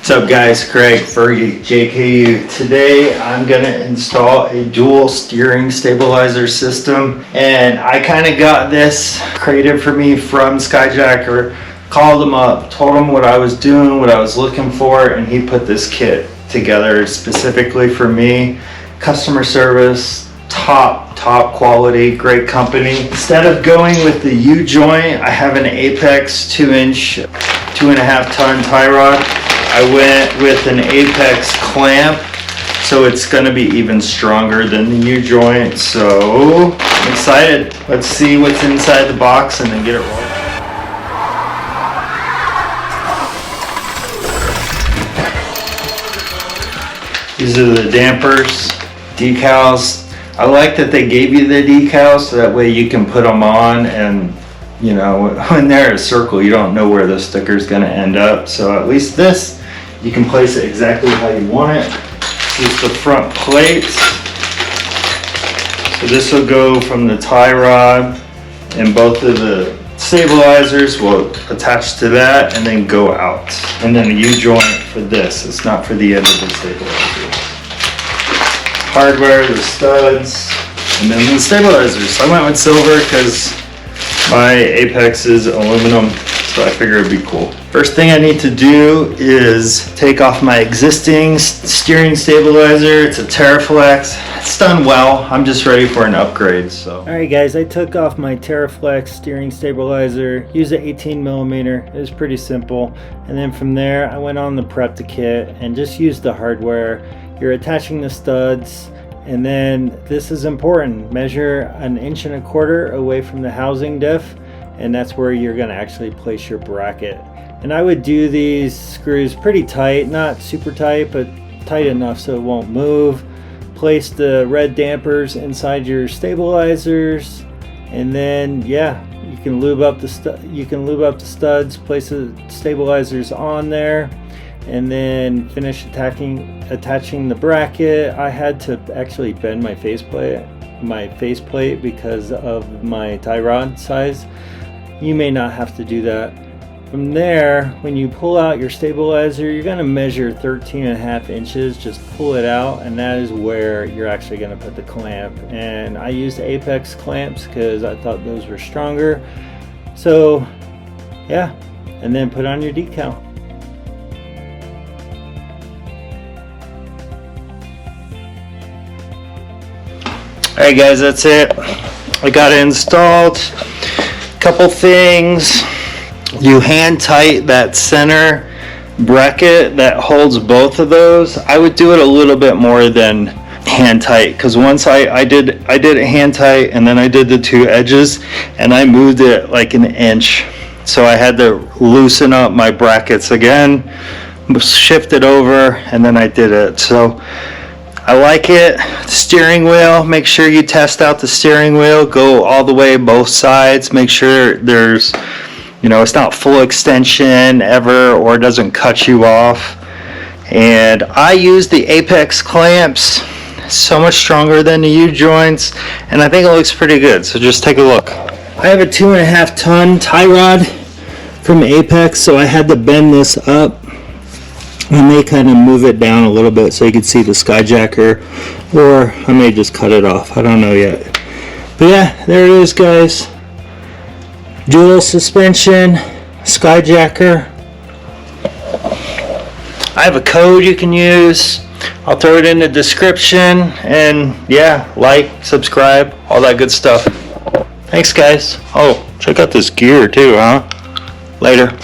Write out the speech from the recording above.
What's up guys, Craig for JKU. Today I'm gonna install a dual steering stabilizer system, and I kind of got this created for me from Skyjacker. Called him up, told him what I was doing, what I was looking for, and he put this kit together specifically for me. Customer service, top quality, great company. Instead of going with the U-joint, I have an Apex 2-inch, 2.5 ton tie rod. I went with an Apex clamp, so it's gonna be even stronger than the U-joint. So I'm excited. Let's see what's inside the box and then get it rolling. These are the dampers, decals. I like that they gave you the decals so that way you can put them on, and you know, when they're a circle, you don't know where the sticker's gonna end up. So at least this, you can place it exactly how you want it. Here's the front plates. So this will go from the tie rod, and both of the stabilizers will attach to that and then go out. And then a U-joint for this. It's not for the end of the stabilizer. Hardware, the studs, and then the stabilizers. I went with silver because my Apex is aluminum, so I figured it'd be cool. First thing I need to do is take off my existing steering stabilizer. It's a TerraFlex. It's done well. I'm just ready for an upgrade. So. Alright guys, I took off my TerraFlex steering stabilizer, used an 18mm. It was pretty simple. And then from there, I went on the prep the kit and just used the hardware. You're attaching the studs, and then this is important. Measure 1.25 inches away from the housing diff, and that's where you're going to actually place your bracket. And I would do these screws pretty tight, not super tight, but tight enough so it won't move. Place the red dampers inside your stabilizers, and then yeah, you can lube up the studs, place the stabilizers on there, and then finish attaching the bracket. I had to actually bend my faceplate because of my tie rod size. You may not have to do that. From there, when you pull out your stabilizer, you're going to measure 13.5 inches. Just pull it out, and that is where you're actually going to put the clamp. And I used Apex clamps because I thought those were stronger. So yeah, and then put on your decal. Alright guys, that's it. I got it installed. Couple things. You hand tight that center bracket that holds both of those. I would do it a little bit more than hand tight, because once I did it hand tight, and then I did the two edges, and I moved it like 1 inch. So I had to loosen up my brackets again, shift it over, and then I did it. So I like it. Steering wheel, make sure you test out the steering wheel. Go all the way both sides. Make sure there's, you know, it's not full extension ever, or it doesn't cut you off. And I use the Apex clamps. So much stronger than the U-joints, and I think it looks pretty good. So just take a look. I have a 2.5 ton tie rod from Apex, so I had to bend this up. I may kind of move it down a little bit so you can see the Skyjacker, or I may just cut it off. I don't know yet. But yeah, there it is guys. Dual suspension, Skyjacker. I have a code you can use. I'll throw it in the description. And yeah, like, subscribe, all that good stuff. Thanks guys. Oh, check out this gear too, huh? Later.